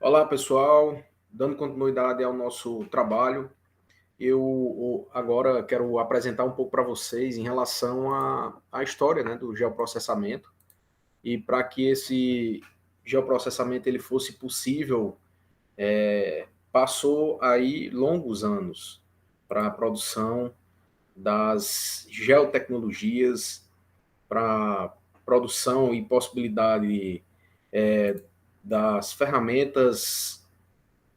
Olá, pessoal. Dando continuidade ao nosso trabalho, eu agora quero apresentar um pouco para vocês em relação à história, né, do geoprocessamento. E para que esse geoprocessamento ele fosse possível, passou aí longos anos para a produção das geotecnologias, para produção e possibilidade das ferramentas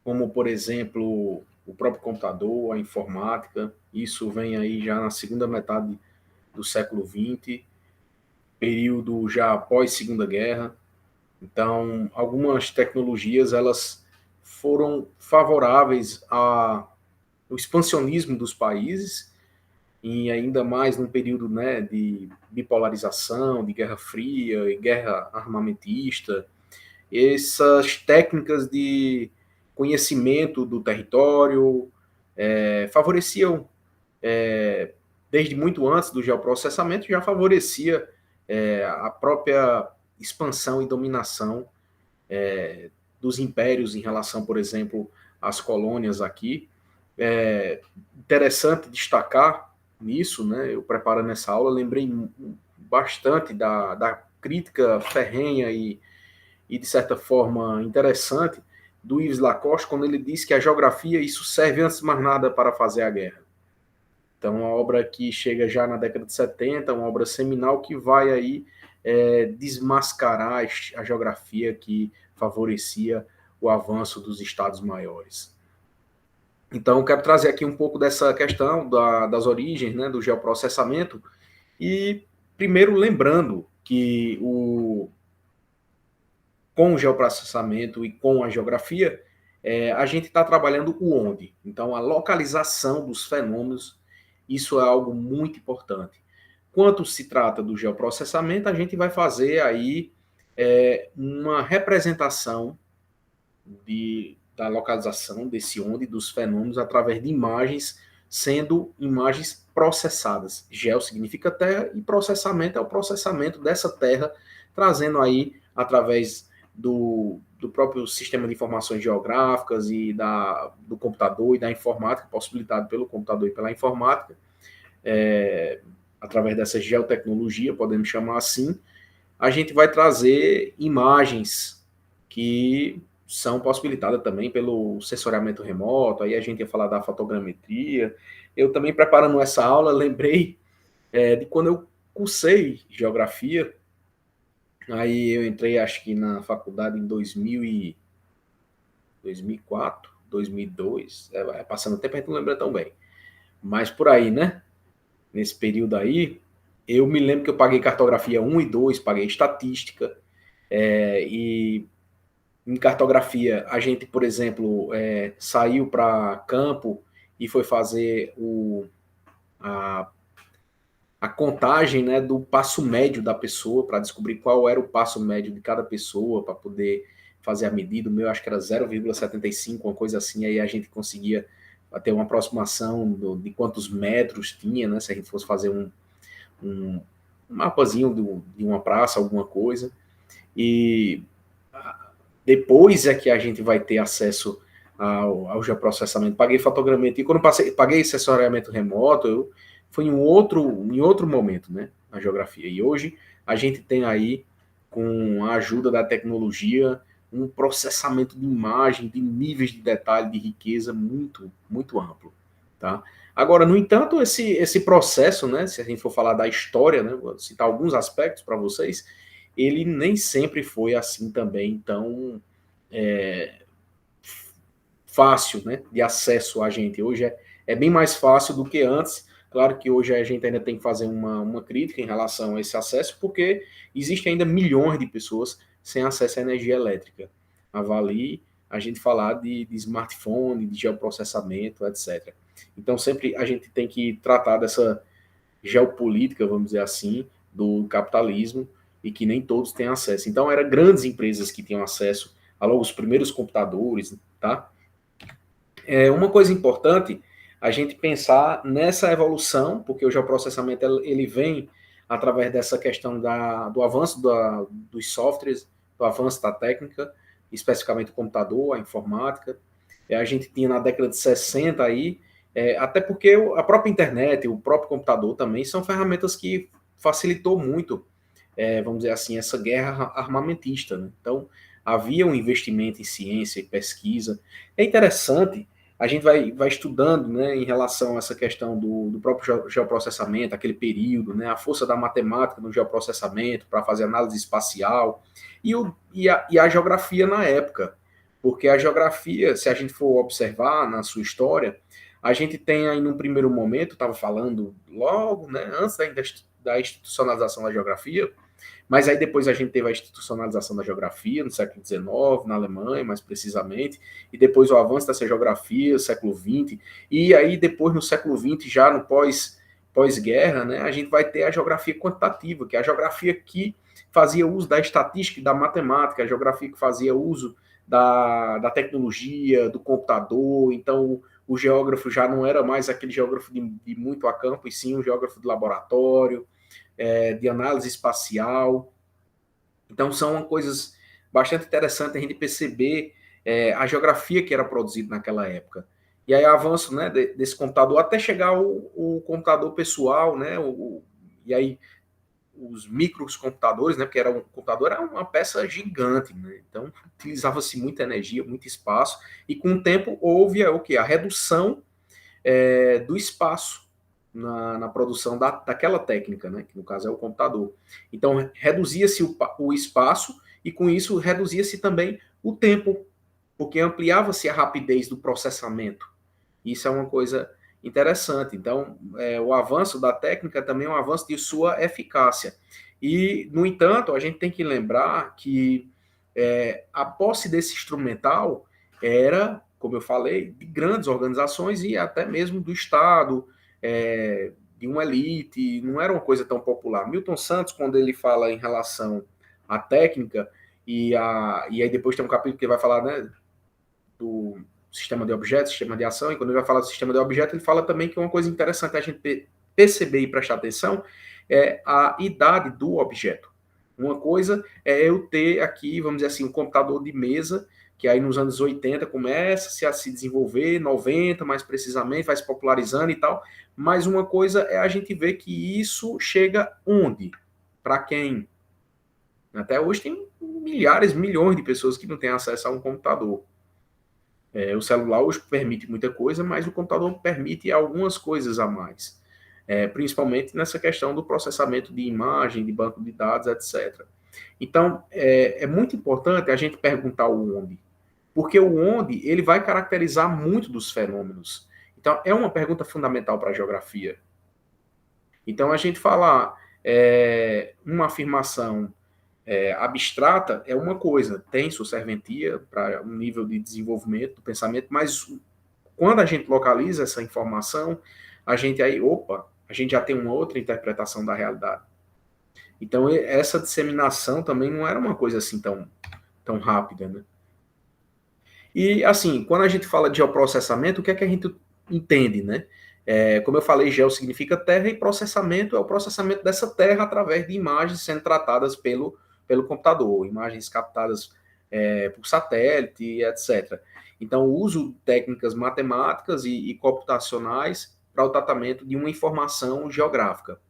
como, por exemplo, o próprio computador, a informática. Isso vem aí já na segunda metade do século XX, período já após Segunda Guerra. Então, algumas tecnologias elas foram favoráveis ao expansionismo dos países e ainda mais num período, né, de bipolarização, de Guerra Fria e guerra armamentista. Essas técnicas de conhecimento do território favoreciam, desde muito antes do geoprocessamento, já favorecia a própria expansão e dominação dos impérios em relação, por exemplo, às colônias aqui. Interessante destacar nisso, né? Eu preparando essa aula, lembrei bastante da crítica ferrenha e de certa forma interessante do Yves Lacoste, quando ele diz que a geografia isso serve antes de mais nada para fazer a guerra. Então, uma obra que chega já na década de 70, uma obra seminal que vai aí desmascarar a geografia que favorecia o avanço dos estados maiores. Então, eu quero trazer aqui um pouco dessa questão das origens, né, do geoprocessamento, e primeiro lembrando que com o geoprocessamento e com a geografia, a gente está trabalhando o onde. Então, a localização dos fenômenos, isso é algo muito importante. Quando se trata do geoprocessamento, a gente vai fazer aí uma representação da localização desse onde, dos fenômenos, através de imagens, sendo imagens processadas. Geo significa terra e processamento é o processamento dessa terra, trazendo aí, através do próprio sistema de informações geográficas e do computador e da informática, possibilitado pelo computador e pela informática, através dessa geotecnologia, podemos chamar assim, a gente vai trazer imagens que são possibilitadas também pelo sensoriamento remoto, aí a gente ia falar da fotogrametria. Eu também, preparando essa aula, lembrei de quando eu cursei geografia, aí eu entrei, acho que na faculdade em 2004, 2002, passando o tempo a gente não lembra tão bem, mas por aí, né? Nesse período aí, eu me lembro que eu paguei cartografia 1 e 2, paguei estatística, e em cartografia a gente, por exemplo, saiu para campo e foi fazer a, a contagem, né, do passo médio da pessoa, para descobrir qual era o passo médio de cada pessoa, para poder fazer a medida. O meu acho que era 0,75, uma coisa assim, aí a gente conseguia ter uma aproximação de quantos metros tinha, né, se a gente fosse fazer um mapazinho de uma praça, alguma coisa. E depois é que a gente vai ter acesso ao geoprocessamento. Paguei fotogrametria, e quando paguei sensoriamento remoto, foi em outro momento, né, na geografia. E hoje a gente tem aí, com a ajuda da tecnologia, um processamento de imagem, de níveis de detalhe, de riqueza muito, muito amplo, tá? Agora, no entanto, esse processo, né, se a gente for falar da história, né, vou citar alguns aspectos para vocês, ele nem sempre foi assim também tão é, fácil, né, de acesso a gente. Hoje é bem mais fácil do que antes. Claro que hoje a gente ainda tem que fazer uma crítica em relação a esse acesso, porque existe ainda milhões de pessoas sem acesso à energia elétrica. Avalie a gente falar de smartphone, de geoprocessamento, etc. Então, sempre a gente tem que tratar dessa geopolítica, vamos dizer assim, do capitalismo, e que nem todos têm acesso. Então, eram grandes empresas que tinham acesso a logo os primeiros computadores, tá? Uma coisa importante a gente pensar nessa evolução, porque o geoprocessamento ele vem através dessa questão do avanço dos softwares, do avanço da técnica, especificamente o computador, a informática. A gente tinha na década de 60 aí, até porque a própria internet, o próprio computador também são ferramentas que facilitou muito, vamos dizer assim, essa guerra armamentista, né? Então, havia um investimento em ciência e pesquisa. É interessante, a gente vai estudando, né, em relação a essa questão do próprio geoprocessamento, aquele período, né, a força da matemática no geoprocessamento para fazer análise espacial, e a geografia na época. Porque a geografia, se a gente for observar na sua história, a gente tem aí num primeiro momento, estava falando logo, né, antes da institucionalização da geografia, mas aí depois a gente teve a institucionalização da geografia no século XIX, na Alemanha, mais precisamente, e depois o avanço dessa geografia, século XX, e aí depois no século XX, já no pós-guerra, né, a gente vai ter a geografia quantitativa, que é a geografia que fazia uso da estatística e da matemática, a geografia que fazia uso da tecnologia, do computador. Então o geógrafo já não era mais aquele geógrafo de muito a campo, e sim um geógrafo de laboratório, de análise espacial. Então são coisas bastante interessantes a gente perceber a geografia que era produzida naquela época. E aí avanço, né, desse computador até chegar o computador pessoal, né, e aí os microcomputadores, né, porque o computador era uma peça gigante, né, então utilizava-se muita energia, muito espaço, e com o tempo houve o que? A redução do espaço na produção daquela técnica, né, que no caso é o computador. Então reduzia-se o espaço e com isso reduzia-se também o tempo, porque ampliava-se a rapidez do processamento. Isso é uma coisa interessante. Então, o avanço da técnica também é um avanço de sua eficácia. E, no entanto, a gente tem que lembrar que a posse desse instrumental era, como eu falei, de grandes organizações e até mesmo do Estado, de uma elite, não era uma coisa tão popular. Milton Santos, quando ele fala em relação à técnica, e aí depois tem um capítulo que vai falar, né, do sistema de objetos, sistema de ação, e quando ele vai falar do sistema de objetos, ele fala também que uma coisa interessante a gente perceber e prestar atenção é a idade do objeto. Uma coisa é eu ter aqui, vamos dizer assim, um computador de mesa, que aí nos anos 80 começa a se desenvolver, 90 mais precisamente, vai se popularizando e tal, mas uma coisa é a gente ver que isso chega onde? Para quem? Até hoje tem milhares, milhões de pessoas que não têm acesso a um computador. O celular hoje permite muita coisa, mas o computador permite algumas coisas a mais, principalmente nessa questão do processamento de imagem, de banco de dados, etc. Então, é muito importante a gente perguntar o onde, porque o onde ele vai caracterizar muito dos fenômenos. Então, é uma pergunta fundamental para a geografia. Então, a gente falar uma afirmação abstrata é uma coisa, tem sua serventia para um nível de desenvolvimento do pensamento, mas quando a gente localiza essa informação, a gente a gente já tem uma outra interpretação da realidade. Então, essa disseminação também não era uma coisa assim tão rápida, né? E, assim, quando a gente fala de geoprocessamento, o que é que a gente entende, né? Como eu falei, geo significa terra e processamento é o processamento dessa terra através de imagens sendo tratadas pelo computador, imagens captadas por satélite, etc. Então, o uso de técnicas matemáticas e computacionais para o tratamento de uma informação geográfica.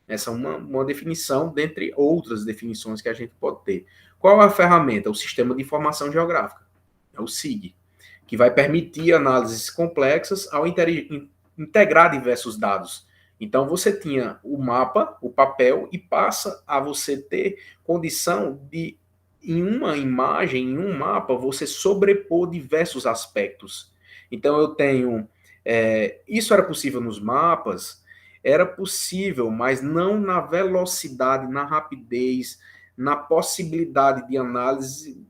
Essa é uma definição, dentre outras definições que a gente pode ter. Qual é a ferramenta? O Sistema de Informação Geográfica, é o SIG, que vai permitir análises complexas ao integrar diversos dados. Então, você tinha o mapa, o papel, e passa a você ter condição de, em uma imagem, em um mapa, você sobrepor diversos aspectos. Então, eu tenho. Isso era possível nos mapas, era possível, mas não na velocidade, na rapidez, na possibilidade de análise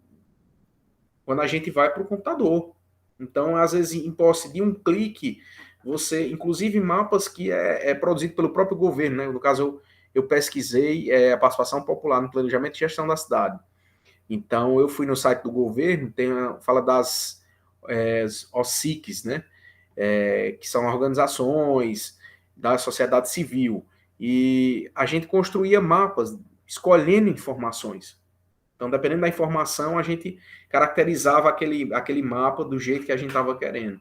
quando a gente vai para o computador. Então, às vezes, em posse de um clique, você, inclusive mapas que é produzido pelo próprio governo, né? No caso, eu pesquisei a participação popular no planejamento e gestão da cidade. Então, eu fui no site do governo, fala das OSICs, né? Que são organizações da sociedade civil. E a gente construía mapas escolhendo informações. Então, dependendo da informação, a gente caracterizava aquele mapa do jeito que a gente estava querendo.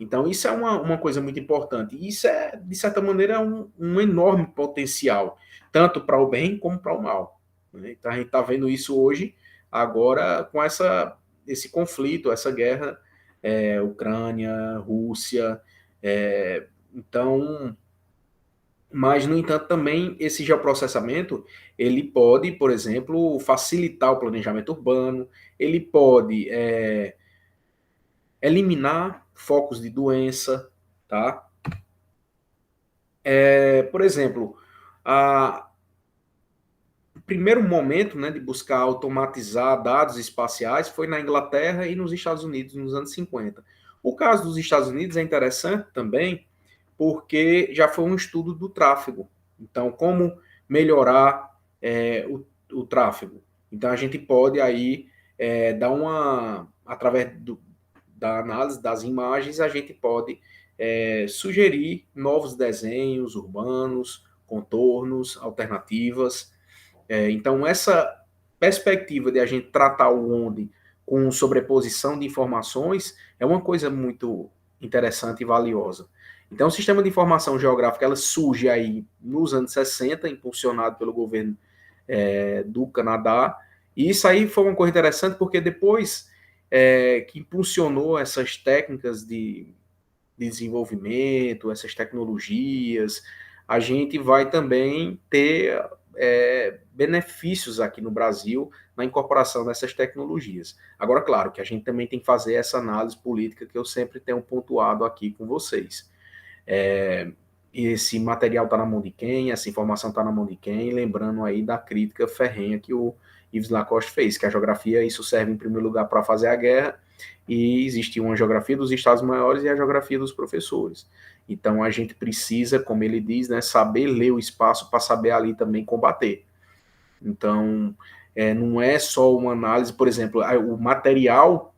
Então, isso é uma coisa muito importante. E isso é, de certa maneira, um enorme potencial, tanto para o bem como para o mal. Né? Então, a gente está vendo isso hoje, agora, com esse conflito, essa guerra, Ucrânia, Rússia. Então, mas, no entanto, também esse geoprocessamento, ele pode, por exemplo, facilitar o planejamento urbano, ele pode eliminar focos de doença, tá? Por exemplo, o primeiro momento, né, de buscar automatizar dados espaciais foi na Inglaterra e nos Estados Unidos nos anos 50. O caso dos Estados Unidos é interessante também, porque já foi um estudo do tráfego. Então, como melhorar o tráfego? Então, a gente pode aí através da análise das imagens, a gente pode sugerir novos desenhos urbanos, contornos, alternativas. Então, essa perspectiva de a gente tratar o onde com sobreposição de informações é uma coisa muito interessante e valiosa. Então, o sistema de informação geográfica ela surge aí nos anos 60, impulsionado pelo governo do Canadá, e isso aí foi uma coisa interessante porque depois que impulsionou essas técnicas de desenvolvimento, essas tecnologias, a gente vai também ter benefícios aqui no Brasil na incorporação dessas tecnologias. Agora, claro, que a gente também tem que fazer essa análise política que eu sempre tenho pontuado aqui com vocês. Esse material está na mão de quem, essa informação está na mão de quem, lembrando aí da crítica ferrenha que o Yves Lacoste fez, que a geografia, isso serve em primeiro lugar para fazer a guerra, e existe uma geografia dos estados maiores e a geografia dos professores. Então a gente precisa, como ele diz, né, saber ler o espaço para saber ali também combater. Então não é só uma análise, por exemplo, o material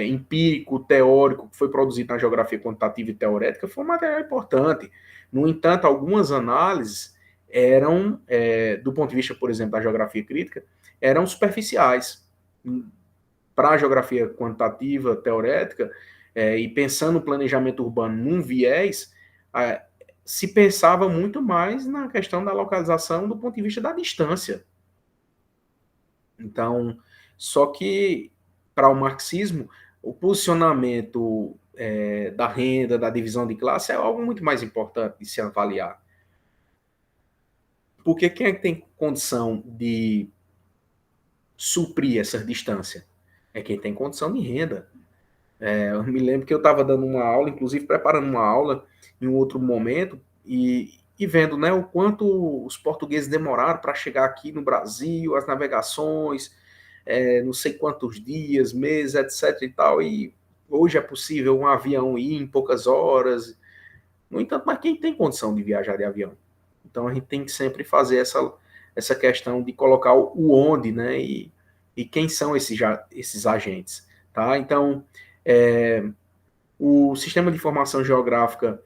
empírico, teórico, que foi produzido na geografia quantitativa e teorética, foi um material importante. No entanto, algumas análises eram, do ponto de vista, por exemplo, da geografia crítica, eram superficiais. Para a geografia quantitativa, teorética, e pensando no planejamento urbano num viés, se pensava muito mais na questão da localização do ponto de vista da distância. Então, só que para o marxismo, o posicionamento da renda, da divisão de classe é algo muito mais importante de se avaliar. Porque quem é que tem condição de suprir essa distância? É quem tem condição de renda. Eu me lembro que eu estava dando uma aula, inclusive preparando uma aula em um outro momento, e vendo, né, o quanto os portugueses demoraram para chegar aqui no Brasil, as navegações, não sei quantos dias, meses, etc. e tal, e hoje é possível um avião ir em poucas horas. No entanto, mas quem tem condição de viajar de avião? Então a gente tem que sempre fazer essa questão de colocar o onde, né, e quem são esses agentes, tá? Então, o sistema de informação geográfica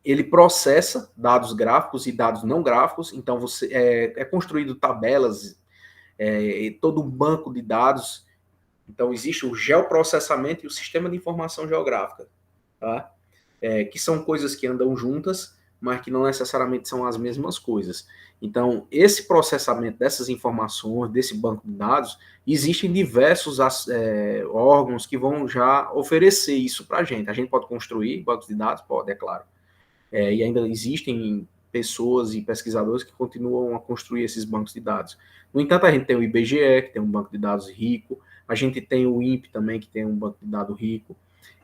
ele processa dados gráficos e dados não gráficos, então é construído tabelas, todo um banco de dados. Então existe o geoprocessamento e o sistema de informação geográfica, tá? Que são coisas que andam juntas, mas que não necessariamente são as mesmas coisas. Então, esse processamento dessas informações, desse banco de dados, existem diversos órgãos que vão já oferecer isso para a gente. A gente pode construir bancos de dados? Pode, é claro. E ainda existem pessoas e pesquisadores que continuam a construir esses bancos de dados. No entanto, a gente tem o IBGE, que tem um banco de dados rico, a gente tem o INPE também, que tem um banco de dados rico.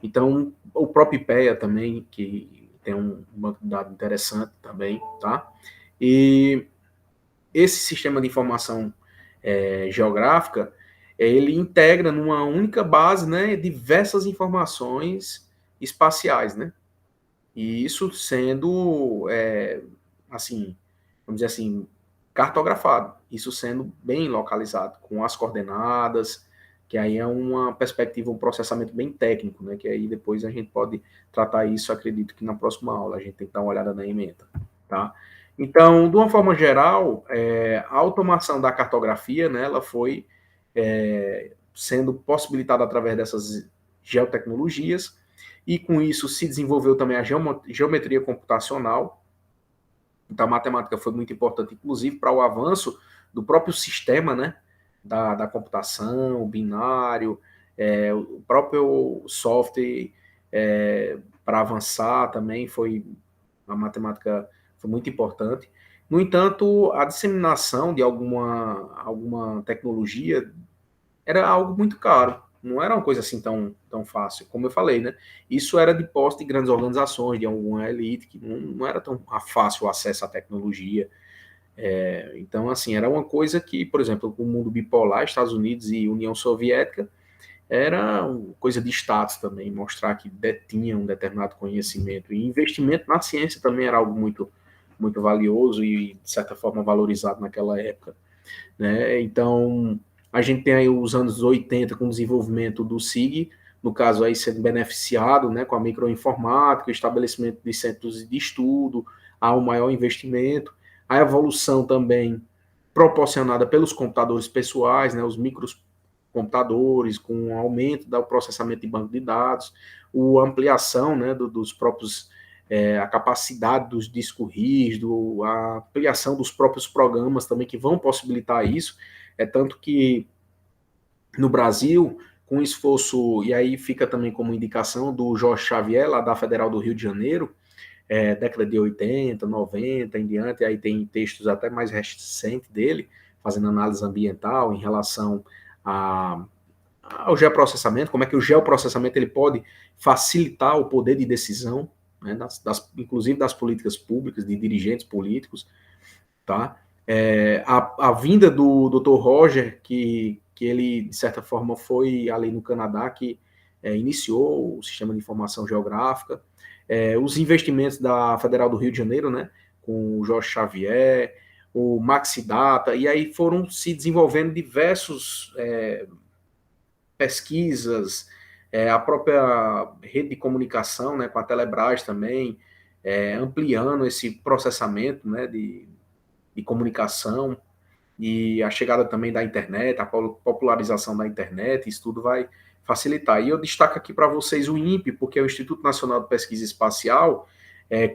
Então, o próprio IPEA também, que tem um banco de dados interessante também, tá? E esse sistema de informação geográfica, ele integra numa única base, né, diversas informações espaciais, né? E isso sendo, assim, vamos dizer assim, cartografado, isso sendo bem localizado, com as coordenadas, que aí é uma perspectiva, um processamento bem técnico, né? Que aí depois a gente pode tratar isso, acredito que na próxima aula a gente tem que dar uma olhada na ementa, tá? Então, de uma forma geral, a automação da cartografia, né, ela foi sendo possibilitada através dessas geotecnologias, e com isso se desenvolveu também a geometria computacional. Então, a matemática foi muito importante, inclusive, para o avanço do próprio sistema, né, da computação, binário, o próprio software, para avançar também foi, a matemática foi muito importante. No entanto, a disseminação de alguma tecnologia era algo muito caro. Não era uma coisa assim tão fácil. Como eu falei, né? Isso era de posse de grandes organizações, de alguma elite, que não era tão fácil o acesso à tecnologia. Então, assim, era uma coisa que, por exemplo, o mundo bipolar, Estados Unidos e União Soviética, era uma coisa de status também, mostrar que detinha um determinado conhecimento. E investimento na ciência também era algo muito valioso e, de certa forma, valorizado naquela época, né? Então, a gente tem aí os anos 80 com o desenvolvimento do SIG, no caso aí sendo beneficiado, né, com a microinformática, o estabelecimento de centros de estudo, há um maior investimento, a evolução também proporcionada pelos computadores pessoais, né, os microcomputadores, com o aumento do processamento de banco de dados, a ampliação, né, dos próprios, a capacidade dos discos rígidos, a ampliação dos próprios programas também que vão possibilitar isso, tanto que no Brasil, com esforço, e aí fica também como indicação do Jorge Xavier, lá da Federal do Rio de Janeiro, década de 80, 90 em diante, aí tem textos até mais recentes dele, fazendo análise ambiental em relação ao geoprocessamento, como é que o geoprocessamento ele pode facilitar o poder de decisão, né, inclusive das políticas públicas, de dirigentes políticos, tá? A vinda do Dr. Roger, que ele, de certa forma, foi ali no Canadá, que iniciou o sistema de informação geográfica, os investimentos da Federal do Rio de Janeiro, né, com o Jorge Xavier, o Maxidata, e aí foram se desenvolvendo diversos pesquisas, a própria rede de comunicação, né, com a Telebrás também, ampliando esse processamento, né, de comunicação, e a chegada também da internet, a popularização da internet, isso tudo vai facilitar. E eu destaco aqui para vocês o INPE, porque é o Instituto Nacional de Pesquisa Espacial,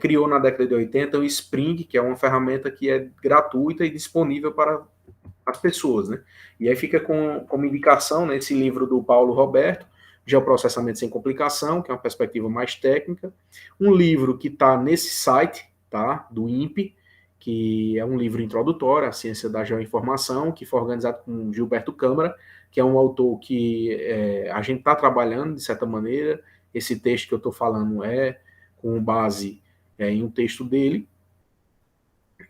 criou na década de 80 o Spring, que é uma ferramenta que é gratuita e disponível para as pessoas, né? E aí fica como indicação nesse livro do Paulo Roberto, Geoprocessamento sem Complicação, que é uma perspectiva mais técnica, um livro que está nesse site, tá, do INPE, que é um livro introdutório à ciência da geoinformação, que foi organizado com Gilberto Câmara, que é um autor que a gente está trabalhando, de certa maneira, esse texto que eu estou falando é com base em um texto dele,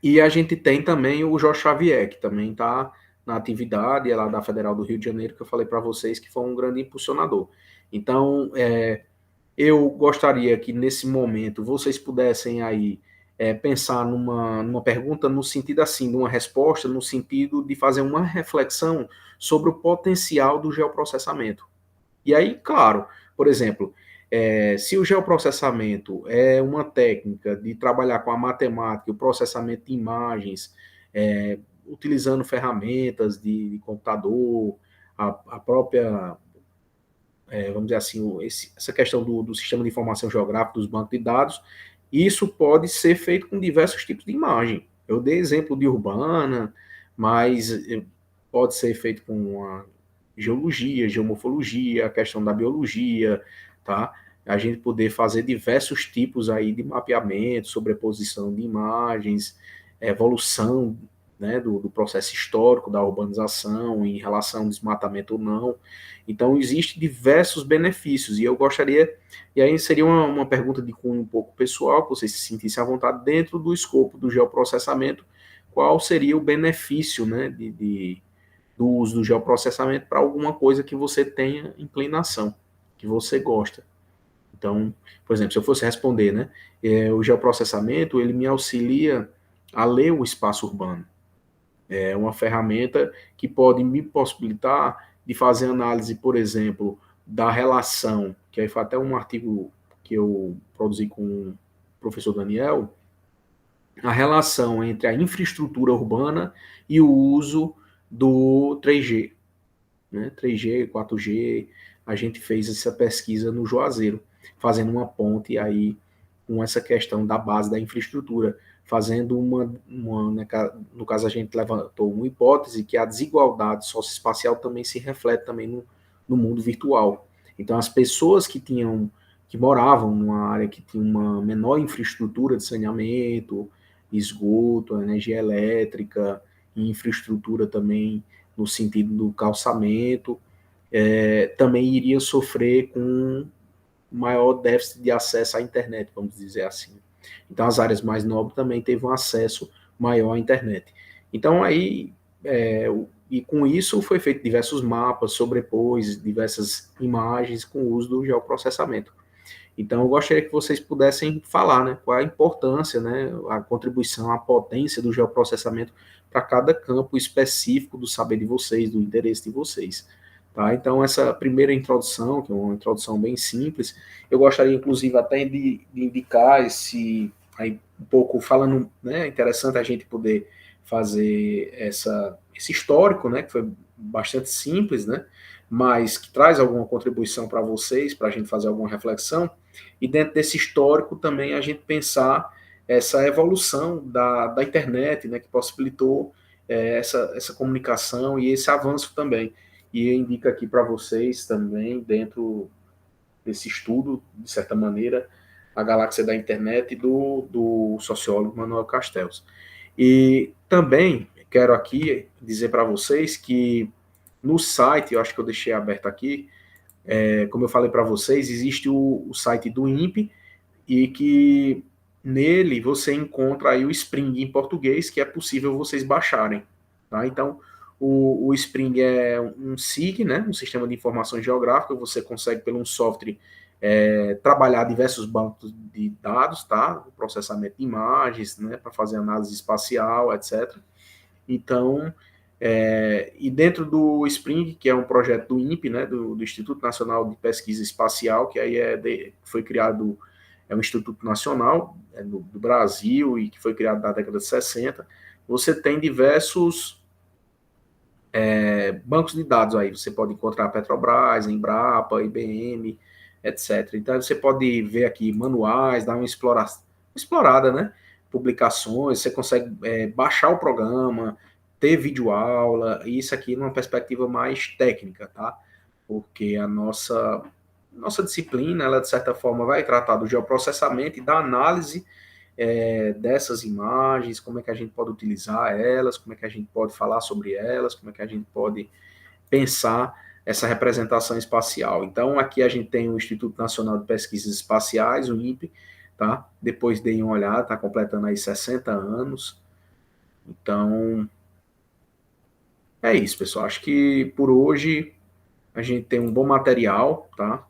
e a gente tem também o Jorge Xavier, que também está na atividade, é lá da Federal do Rio de Janeiro, que eu falei para vocês que foi um grande impulsionador. Então, eu gostaria que nesse momento vocês pudessem aí pensar numa pergunta no sentido assim, numa resposta, no sentido de fazer uma reflexão sobre o potencial do geoprocessamento. E aí, claro, por exemplo, se o geoprocessamento é uma técnica de trabalhar com a matemática, o processamento de imagens, utilizando ferramentas de computador, a própria, vamos dizer assim, essa questão do sistema de informação geográfica, dos bancos de dados, isso pode ser feito com diversos tipos de imagem. Eu dei exemplo de urbana, mas pode ser feito com a geologia, geomorfologia, a questão da biologia, tá? A gente poder fazer diversos tipos aí de mapeamento, sobreposição de imagens, evolução, né, do processo histórico da urbanização em relação ao desmatamento ou não. Então, existem diversos benefícios, e eu gostaria, e aí seria uma pergunta de cunho um pouco pessoal, que vocês se sentissem à vontade, dentro do escopo do geoprocessamento, qual seria o benefício, né, do uso do geoprocessamento para alguma coisa que você tenha inclinação, que você gosta. Então, por exemplo, se eu fosse responder, né, o geoprocessamento, ele me auxilia a ler o espaço urbano. É uma ferramenta que pode me possibilitar de fazer análise, por exemplo, da relação, que aí foi até um artigo que eu produzi com o professor Daniel, a relação entre a infraestrutura urbana e o uso do 3G, né? 3G, 4G, a gente fez essa pesquisa no Juazeiro, fazendo uma ponte aí com essa questão da base da infraestrutura, fazendo no caso a gente levantou uma hipótese que a desigualdade socioespacial também se reflete também no mundo virtual. Então as pessoas que moravam numa área que tinha uma menor infraestrutura de saneamento, esgoto, energia elétrica, e infraestrutura também no sentido do calçamento, também iria sofrer com maior déficit de acesso à internet, vamos dizer assim. Então, as áreas mais nobres também teve um acesso maior à internet. Então, aí, e com isso foi feito diversos mapas, sobrepôs diversas imagens com o uso do geoprocessamento. Então, eu gostaria que vocês pudessem falar, né, qual a importância, né, a contribuição, a potência do geoprocessamento para cada campo específico do saber de vocês, do interesse de vocês. Tá? Então, essa primeira introdução, que é uma introdução bem simples, eu gostaria, inclusive, até de indicar aí um pouco falando, né, é interessante a gente poder fazer esse histórico, né, que foi bastante simples, né, mas que traz alguma contribuição para vocês, para a gente fazer alguma reflexão, e dentro desse histórico também a gente pensar essa evolução da internet, né, que possibilitou essa comunicação e esse avanço também. E eu indico aqui para vocês também, dentro desse estudo, de certa maneira, a galáxia da internet do sociólogo Manuel Castells. E também quero aqui dizer para vocês que no site, eu acho que eu deixei aberto aqui, como eu falei para vocês, existe o site do INPE e que nele você encontra aí o Spring em português, que é possível vocês baixarem. Tá? Então, o Spring é um SIG, né? Um sistema de informação geográfica, você consegue, pelo um software, trabalhar diversos bancos de dados, tá? Processamento de imagens, né? Para fazer análise espacial, etc. Então, e dentro do Spring, que é um projeto do INPE, né, do Instituto Nacional de Pesquisa Espacial, que aí foi criado, é um Instituto Nacional do Brasil e que foi criado na década de 60, você tem diversos bancos de dados aí, você pode encontrar Petrobras, Embrapa, IBM, etc. Então você pode ver aqui manuais, dar uma explorada, né? Publicações, você consegue baixar o programa, ter videoaula, e isso aqui numa perspectiva mais técnica, tá? Porque a nossa disciplina, ela de certa forma vai tratar do geoprocessamento e da análise dessas imagens, como é que a gente pode utilizar elas, como é que a gente pode falar sobre elas, como é que a gente pode pensar essa representação espacial. Então, aqui a gente tem o Instituto Nacional de Pesquisas Espaciais, o INPE, tá? Depois deem uma olhada, está completando aí 60 anos. Então, é isso, pessoal. Acho que por hoje a gente tem um bom material, tá?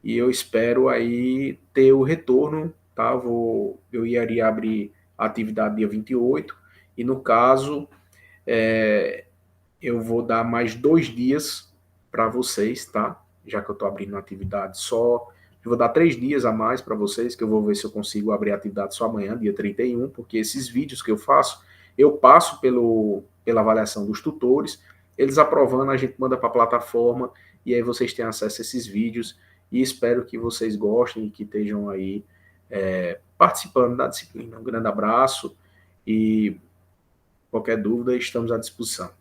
E eu espero aí ter o retorno, tá? Eu iria abrir a atividade dia 28, e no caso, eu vou dar mais 2 dias para vocês, tá? Já que eu estou abrindo a atividade só, eu vou dar 3 dias a mais para vocês, que eu vou ver se eu consigo abrir a atividade só amanhã, dia 31, porque esses vídeos que eu faço, eu passo pela avaliação dos tutores, eles aprovando, a gente manda para a plataforma, e aí vocês têm acesso a esses vídeos, e espero que vocês gostem e que estejam aí participando da disciplina. Um grande abraço, e qualquer dúvida, estamos à disposição.